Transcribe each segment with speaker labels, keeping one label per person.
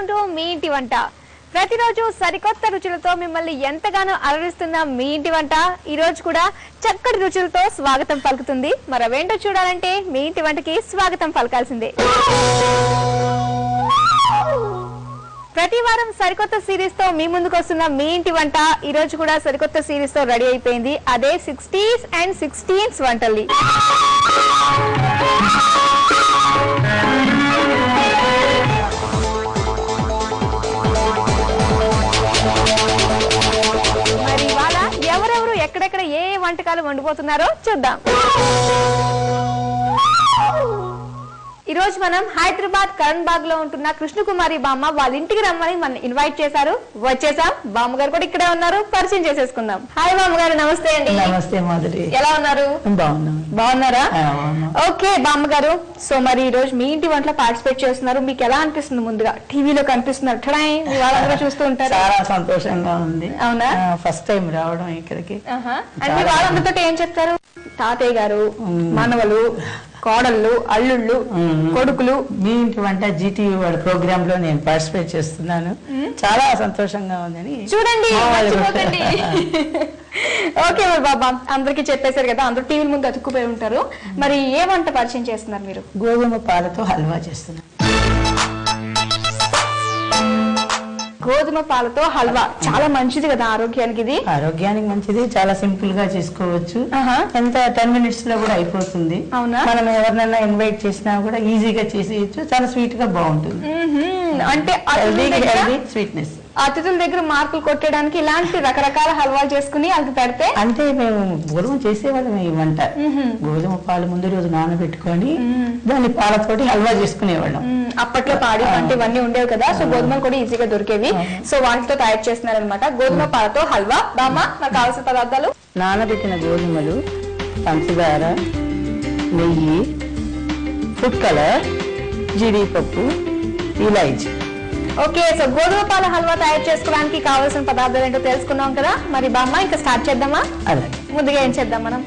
Speaker 1: Welcome to me ఇంటి వంట. ప్రతిరోజు సరికొత్త రుచులతో మిమ్మల్ని ఎంతగానో అలరిస్తున్న మీ ఇంటి వంట ఈ రోజు కూడా చక్కటి రుచులతో స్వాగతం పలుకుతుంది. మరి అవేంటో చూడాలంటే మీ ఇంటి వంటకి స్వాగతం పలకాల్సిందే. ప్రతి వారం సరికొత్త సిరీస్ తో మీ ముందుకు వస్తున్న మీ ఇంటి వంట ఈ రోజు కూడా సరికొత్త సిరీస్ తో రెడీ అయిపోయింది. అదే 60s అండ్ 16s వంటల్ని. మరి ఇవాళ ఎవరెవరు ఎక్కడెక్కడ ఏ వంటకాలు వండిపోతున్నారో చూద్దాం. ఈ రోజు మనం హైదరాబాద్ కరణ్ బాగ్ లో ఉంటున్న కృష్ణకుమారి బామ్మ వాళ్ళ ఇంటికి రమ్మని మనం ఇన్వైట్ చేశారు. వచ్చేసాం. బామ్మగారు కూడా ఇక్కడే ఉన్నారు. పరిచయం చేసేసుకుందాం. హాయ్ బామ్మగారు, నమస్తే అండి.
Speaker 2: నమస్తే మాధురి,
Speaker 1: ఎలా ఉన్నారు? బాగున్నారా? ఓకే బామ్మగారు, సో మరి ఈ రోజు మీ ఇంటి వంటలో పార్టిసిపేట్ చేస్తున్నారు. మీకు ఎలా అనిపిస్తుంది? ముందుగా టీవీలో కనిపిస్తున్నారు, మీ వాళ్ళందరూ చూస్తూ ఉంటారు.
Speaker 2: చాలా సంతోషంగా ఉంది.
Speaker 1: అవునా?
Speaker 2: ఫస్ట్ టైం రావడం ఇక్కడికి.
Speaker 1: అంటే వాళ్ళందరితో ఏం చెప్తారు? తాతయ్య గారు, మనవలు, కోడళ్ళు, అల్లుళ్ళు, కొడుకులు. మీ ఇంటి వంట జీటీవీ వాళ్ళ ప్రోగ్రామ్ లో నేను పార్టిసిపేట్ చేస్తున్నాను. చాలా సంతోషంగా ఉందని చూడండి. ఓకే బాబా, అందరికి చెప్పేశారు కదా, అందరూ టీవీ ముందు అతుక్కుపోయి ఉంటారు. మరి ఏ వంట పరిచయం చేస్తున్నారు మీరు?
Speaker 2: గోధుమ పాలతో హల్వా చేస్తున్నాను.
Speaker 1: గోధుమ పాలతో హల్వా చాలా మంచిది కదా ఆరోగ్యానికి. ఇది
Speaker 2: ఆరోగ్యానికి మంచిది, చాలా సింపుల్ గా చేసుకోవచ్చు. ఎంత 10 minutes లో కూడా అయిపోతుంది.
Speaker 1: అవునా?
Speaker 2: మనం ఎవరినైనా ఇన్వైట్ చేసినా కూడా ఈజీగా చేసేయచ్చు. చాలా స్వీట్ గా బాగుంటుంది.
Speaker 1: అంటే
Speaker 2: స్వీట్నెస్.
Speaker 1: అతిథుల దగ్గర మార్కులు కొట్టడానికి ఇలాంటి రకరకాల హల్వాలు చేసుకుని వాళ్ళకి పెడితే.
Speaker 2: అంటే మేము గోధుమ చేసేవాళ్ళం ఈ వంట. గోధుమ పాలు ముందు రోజు నానబెట్టుకొని దాన్ని పాలతోటి హల్వా చేసుకునేవాళ్ళం.
Speaker 1: అప్పట్లో పాడి వంటి ఇవన్నీ ఉండేవి కదా, సో గోధుమలు కూడా ఈజీగా దొరికేవి. సో వాటితో తయారు చేస్తున్నారనమాట గోధుమ పాలతో హల్వా. బామ్మ, మనకు కావాల్సిన పదార్థాలు:
Speaker 2: నానబెట్టిన గోధుమలు, పంచదార, నెయ్యి, ఫుడ్ కలర్, జీడిపప్పు, ఇలాయచీ.
Speaker 1: ఓకే, సో గోధుమ పాల హల్వా తయారు చేసుకోవడానికి కావాల్సిన పదార్థాలు ఏంటో తెలుసుకున్నాం కదా. మరి బామ్మ, ఇంకా స్టార్ట్ చేద్దామా?
Speaker 2: అలాగే.
Speaker 1: ముందుగా ఏం చేద్దాం మనం?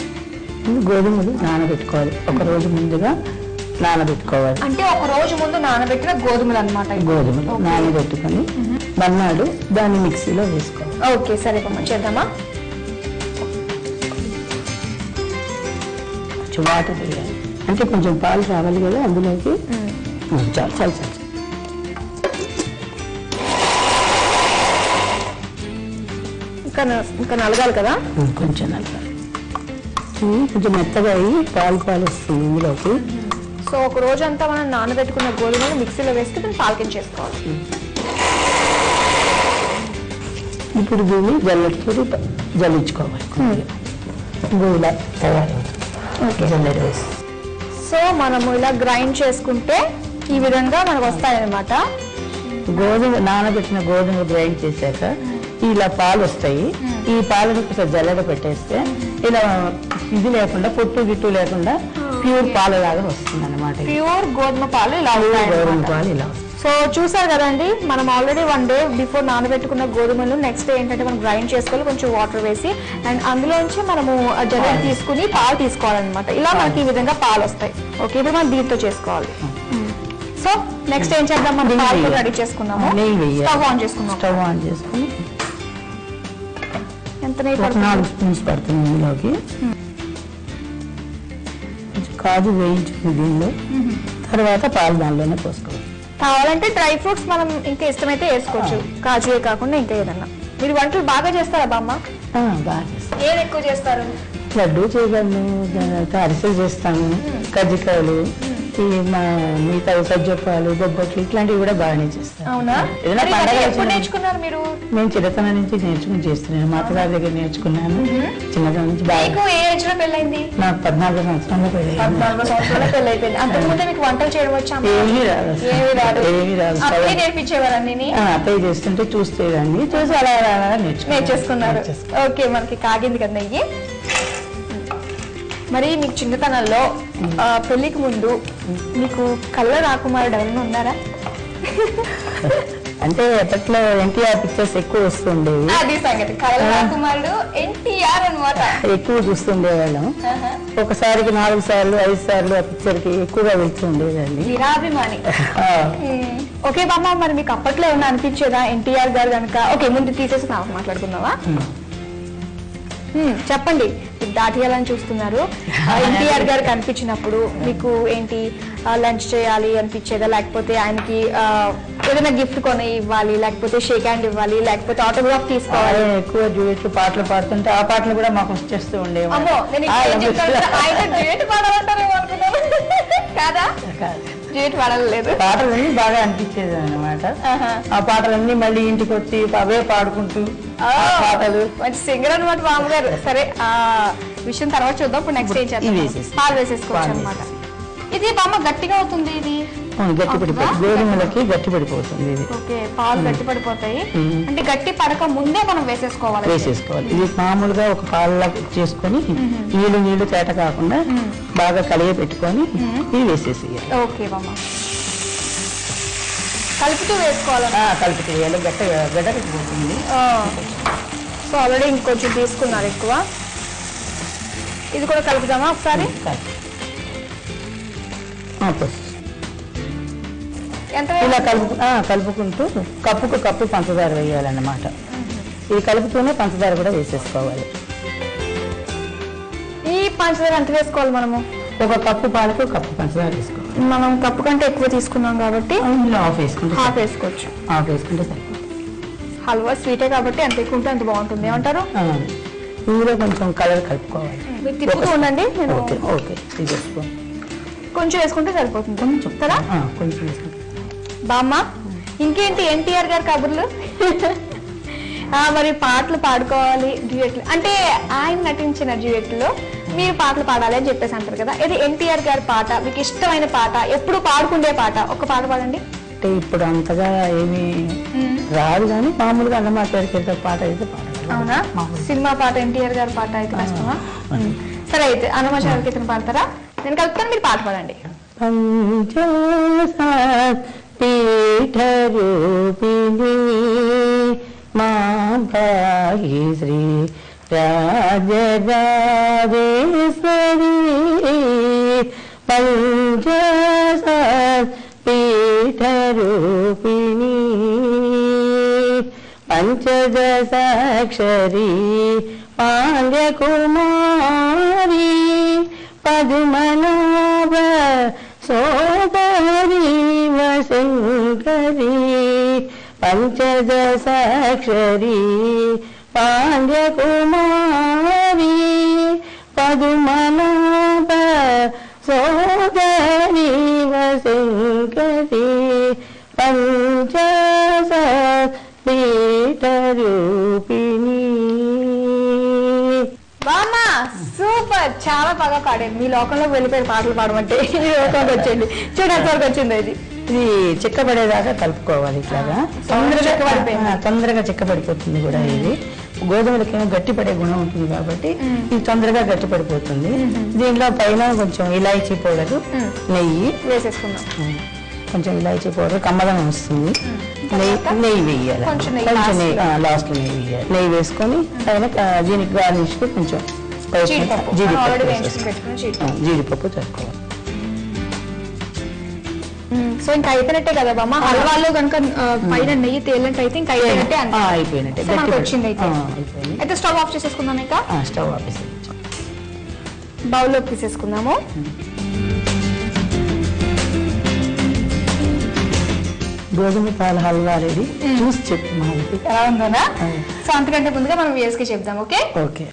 Speaker 2: గోధుమలు నానబెట్టుకోవాలి. ఒక రోజు ముందుగా నానబెట్టుకోవాలి.
Speaker 1: అంటే ఒక రోజు ముందు నానబెట్టిన గోధుమలు అనమాట.
Speaker 2: గోధుమలు నానబెట్టుకొని మర్నాడు దాన్ని మిక్సీలో వేసుకోవాలి.
Speaker 1: ఓకే, సరే బామ్మ, చేద్దామా?
Speaker 2: కొంచెం వాటర్ వేయాలి. అంటే కొంచెం పాలు రావాలి కదా అందులోకి. చాలు చాలు చాలు.
Speaker 1: ఇంకా నలగాలి కదా?
Speaker 2: కొంచెం నలగాలి. కొంచెం మెత్తగా అయ్యి పాలు వస్తుంది ఇందులోకి.
Speaker 1: సో ఒక రోజంతా మనం నానబెట్టుకున్న గోధుమలు మిక్సీలో వేసుకుని పాలకించేసుకోవాలి.
Speaker 2: ఇప్పుడు దీన్ని జల్లెడతో జల్లించుకోవాలి. గోధుమ తయారవుతుంది జల్లెడ వేసి.
Speaker 1: సో మనము ఇలా గ్రైండ్ చేసుకుంటే ఈ విధంగా మనకు వస్తాయన్నమాట.
Speaker 2: నానబెట్టిన గోధుమలు గ్రైండ్ చేశాక ఇలా పాలు వస్తాయి. ఈ పాలను కొంచెం జల్లెడ పెట్టేస్తే ఇలా ఇది లేకుండా పొట్టు గిట్టు లేకుండా ప్యూర్ పాలు లాగా వస్తుంది అన్నమాట.
Speaker 1: ప్యూర్ గోధుమ పాలు ఇలా.
Speaker 2: గోధుమ పాలు ఇలా.
Speaker 1: సో చూసారు కదండి, మనం ఆల్రెడీ 1 day బిఫోర్ నానబెట్టుకున్న గోధుమలు నెక్స్ట్ డే ఏంటంటే మనం గ్రైండ్ చేసుకోవాలి కొంచెం వాటర్ వేసి. అండ్ అందులోంచి మనము జల్లెడ తీసుకుని పాలు తీసుకోవాలన్నమాట. ఇలా మనకి ఈ విధంగా పాలు వస్తాయి. ఓకే, ఇప్పుడు మనం దీంతో చేసుకోవాలి. సో నెక్స్ట్ ఏం చేద్దాం? మనం పాలు రెడీ చేసుకున్నాము. స్టవ్ ఆన్ చేసుకున్నాం.
Speaker 2: స్టవ్ ఆన్ చేసుకుని
Speaker 1: ఎంత నెయ్యి పడుతుంది?
Speaker 2: 4 స్పూన్స్ పడుతుంది ఇందులోకి. కాజు వేయించుకుని దీనిలో తర్వాత పాలు దానిలోనే పోసుకోవాలి.
Speaker 1: కావాలంటే డ్రై ఫ్రూట్స్ మనం ఇంకా ఇష్టమైతే వేసుకోవచ్చు, కాజుయే కాకుండా ఇంకా ఏదన్నా. మీరు వంటలు బాగా చేస్తారా బామ్మ?
Speaker 2: బాగా చేస్తాను.
Speaker 1: ఏది ఎక్కువ చేస్తారు?
Speaker 2: లడ్డు చేయగలను, అరిసెలు చేస్తాను, కజ్జికాయలు, మిగతా సజ్జప్పాలు, బొబ్బట్లు ఇట్లాంటివి కూడా బాగానే చేస్తాను.
Speaker 1: అవునా? ఎప్పుడు నేర్చుకున్నారు మీరు?
Speaker 2: నేను చిన్నతనం నుంచి నేర్చుకుని చేస్తున్నాను. మా అత్తగారి దగ్గర నేర్చుకున్నాను. చిన్నతనం నుంచి బాగా.
Speaker 1: ఏ ఏజ్ లో పెళ్ళైంది?
Speaker 2: నాకు 14 సంవత్సరాల్లో పెళ్ళైంది.
Speaker 1: 14 సంవత్సరాల్లో పెళ్ళైపోయింది. అంతకుముందే మీకు వంటలు చేయడం వచ్చా?
Speaker 2: ఏమీ రాదు.
Speaker 1: అప్పుడే నేర్పించేవారని
Speaker 2: అత్తయ్య చేస్తుంటే చూస్తేదాన్ని, చూసి అలా
Speaker 1: నేర్చేసుకున్నారు. ఓకే, మనకి కాగింది కదా నెయ్యి. మరి మీకు చిన్నతనంలో పెళ్లికి ముందు మీకు కళ్ళ రాకుమారుడు ఎవరైనా ఉన్నారా?
Speaker 2: అంటే ఎప్పట్లో ఎన్టీఆర్ పిక్చర్స్ ఎక్కువ వస్తుండేవి,
Speaker 1: అది సంగతి. కళల కుమారుడు ఎన్టీఆర్ అన్నమాట.
Speaker 2: ఎక్కువ చూస్తుండేవాళ్ళం. ఒకసారికి 4 సార్లు 5 సార్లు ఆ పిక్చర్ కి ఎక్కువగా వెళ్తూ ఉండేదండి.
Speaker 1: వీరాభిమాని. ఓకే బామ్మ, మరి మీకు అప్పట్లో ఏమన్నా అనిపించేదా ఎన్టీఆర్ గారు కనుక? ఓకే, ముందు తీసేసి మాట్లాడుకుందామా? చెప్పండి, దాటియాలని చూస్తున్నారు. ఎన్టీఆర్ గారు కనిపించినప్పుడు మీకు ఏంటి, లంచ్ చేయాలి అనిపించేదా, లేకపోతే ఆయనకి ఏదైనా గిఫ్ట్ కొని ఇవ్వాలి, లేకపోతే షేక్ హ్యాండ్ ఇవ్వాలి, లేకపోతే ఆటోగ్రాఫ్ తీసుకోవాలి?
Speaker 2: ఎక్కువ డ్యూయెట్లు పాటలు పాడుతుంటే ఆ పాటలు కూడా మాకు వచ్చేస్తూ ఉండేవి.
Speaker 1: కాదా? డ్యూయెట్ పాడలేదు,
Speaker 2: పాటలన్నీ బాగా అనిపించేది అన్నమాట. ఆ పాటలన్నీ మళ్ళీ ఇంటికి వచ్చి అవే పాడుకుంటూ పాటలు.
Speaker 1: మంచి సింగర్ అనమాట మామగారు. సరే, ఆ విషయం తర్వాత చూద్దాం. ఇప్పుడు నెక్స్ట్ ఏం చేద్దాం? పాలు వేసేసుకోవచ్చు అనమాట. ఇది బామ్మ గట్టిగా అవుతుంది, ఇది
Speaker 2: గట్టి పడిపోతుంది, గోధుమలకి గట్టి పడిపోతుంది ఇది.
Speaker 1: ఓకే, పాలు గట్టి పడిపోతాయి అంటే గట్టి పడక ముందే మనం వేసేసుకోవాలి.
Speaker 2: ఇది మామూలుగా ఒక పాలలా చేసుకొని నీళ్లు తేట కాకుండా బాగా కలిగి పెట్టుకొని ఇది వేసేసేయాలి.
Speaker 1: ఓకే బామ్మ, కలుపుతూ వేసుకోవాలి.
Speaker 2: కలుపుతూ వేయాలి, గడ్డకి పోతుంది.
Speaker 1: సో ఆల్రెడీ ఇంకొంచెం తీసుకున్నారు ఎక్కువ. ఇది కూడా కలుపుదామా ఒకసారి?
Speaker 2: ఇలా కలుపుకుంటూ కప్పుకు కప్పు పంచదార వేయాలన్నమాట. ఇది కలుపుతూనే పంచదార కూడా వేసేసుకోవాలి.
Speaker 1: ఈ పంచదార ఎంత వేసుకోవాలి మనము?
Speaker 2: ఒక కప్పు పాలకు కప్పు పంచదార వేసుకోవాలి.
Speaker 1: మనం కప్పు కంటే ఎక్కువ తీసుకున్నాం కాబట్టి
Speaker 2: హాఫ్
Speaker 1: వేసుకోవచ్చు.
Speaker 2: హాఫ్ వేసుకుంటే సరిపోతుంది.
Speaker 1: హల్వా స్వీటే కాబట్టి ఎంత ఎక్కువ ఉంటే అంత బాగుంటుంది. ఏమంటారు?
Speaker 2: ఇందులో కొంచెం కలర్ కలుపుకోవాలి.
Speaker 1: మీరు తిప్పుతూ ఉండండి. నేను కొంచెం వేసుకుంటే సరిపోతుంది. చెప్తారా?
Speaker 2: కొంచెం వేసుకుంటే.
Speaker 1: బామ్మ, ఇంకేంటి ఎన్టీఆర్ గారి కబుర్లు? మరి పాటలు పాడుకోవాలి, డ్యూయెట్లు అంటే ఆయన నటించిన డ్యూయెట్లో మీరు పాటలు పాడాలి అని చెప్పేసి అంటారు కదా. ఇది ఎన్టీఆర్ గారి పాట, మీకు ఇష్టమైన పాట, ఎప్పుడు పాడుకుండే పాట, ఒక పాట పాడండి.
Speaker 2: అంటే ఇప్పుడు అంతగా ఏమి రాదు కానీ మామూలుగా అన్నమాట పాట అయితే పాడాలి.
Speaker 1: అవునా? సినిమా పాట, ఎన్టీఆర్ గారి పాట అయితే కష్టమా? సరే, అయితే అన్నమాచార్య కీర్తన పాడతారా? నేను కలుపుతాను, మీరు పాట పాడండి.
Speaker 2: పీఠ రూపిణి మాంబాయి శ్రీ రాజరాజేశ్వరి పీఠ రూపిణి పంచదశాక్షరి పాండ్యకుమారి పద్మనాభ సోదరి వశంకరి పంచదశాక్షరి పాండ్యకుమారి పద్మనాభ సోదరి వశంకరి పంచదశ పీఠ రూపిణి.
Speaker 1: బామ్మ, సూపర్, చాలా బాగా పాడారు. మీ లోకంలో వెళ్ళిపోయిన పాటలు పాడమంటే ఈ లోకంలోకి వచ్చేయండి. చూడండి వరకు వచ్చింది.
Speaker 2: ఇది చిక్కబడేదాకా కలుపుకోవాలి. ఇట్లాగా తొందరగా చిక్కబడిపోతుంది కూడా. ఇది గోధుమలకేమో గట్టిపడే గుణం ఉంటుంది కాబట్టి ఇది తొందరగా గట్టిపడిపోతుంది. దీంట్లో పైన కొంచెం ఇలాచీ పౌడర్, నెయ్యి వేసేసుకున్నాం. కొంచెం ఇలాచీ పౌడర్ కమ్మదనం వస్తుంది. నెయ్యి వేయాలి, కొంచెం నెయ్యి లాస్ట్ నెయ్యి వేయాలి. నెయ్యి వేసుకొని పైన దీనికి గార్నిష్ కొంచెం జీడిపప్పు చదువుకోవాలి.
Speaker 1: సో ఇంకా అయిపోయినట్టే కదా బామ్మ. హల్వాలో కనుక పైన నెయ్యి తేలినట్టు అయితే ఇంకా అయిపోయినట్టే వచ్చింది. అయితే స్టవ్ ఆఫ్ చేసేసుకుందాం. ఇంకా
Speaker 2: స్టవ్ ఆఫ్ చేసి
Speaker 1: బౌల్లోకి తీసేసుకుందాము.
Speaker 2: గోధుమ పాల హల్వా రెడీ. చూసి చెప్పు మాకు
Speaker 1: ఎలా ఉందోనా? సో అంతకంటే ముందుగా మనం వేసుకి చెప్దాం. Okay
Speaker 2: okay.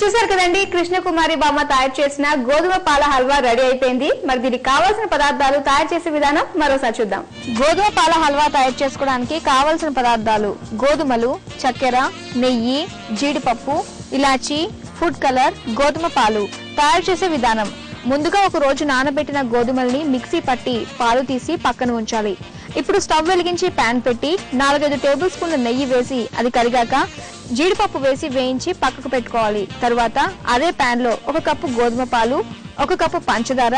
Speaker 1: చూసారు కదండి, కృష్ణకుమారి బామ్మ తయారు చేసిన గోధుమ పాల హల్వా రెడీ అయిపోయింది. మరి దీనికి కావాల్సిన పదార్థాలు, తయారు చేసే విధానం మరోసారి చూద్దాం. గోధుమ పాల హల్వా తయారు చేసుకోవడానికి కావాల్సిన పదార్థాలు: గోధుమలు, చక్కెర, నెయ్యి, జీడిపప్పు, ఇలాచి, ఫుడ్ కలర్, గోధుమ పాలు. తయారు చేసే విధానం: ముందుగా ఒక రోజు నానబెట్టిన గోధుమల్ని మిక్సీ పట్టి పాలు తీసి పక్కన ఉంచాలి. ఇప్పుడు స్టవ్ వెలిగించి ప్యాన్ పెట్టి 4-5 టేబుల్ స్పూన్ల నెయ్యి వేసి అది కరిగాక జీడిపప్పు వేసి వేయించి పక్కకు పెట్టుకోవాలి. తరువాత అదే ప్యాన్ లో 1 కప్పు గోధుమ పాలు, 1 కప్పు పంచదార,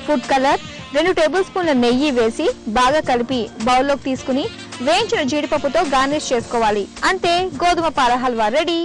Speaker 1: ఫుడ్ కలర్, 2 టేబుల్ స్పూన్ల నెయ్యి వేసి బాగా కలిపి బౌల్లోకి తీసుకుని వేయించిన జీడిపప్పుతో గార్నిష్ చేసుకోవాలి. అంతే, గోధుమ పాల హల్వా రెడీ.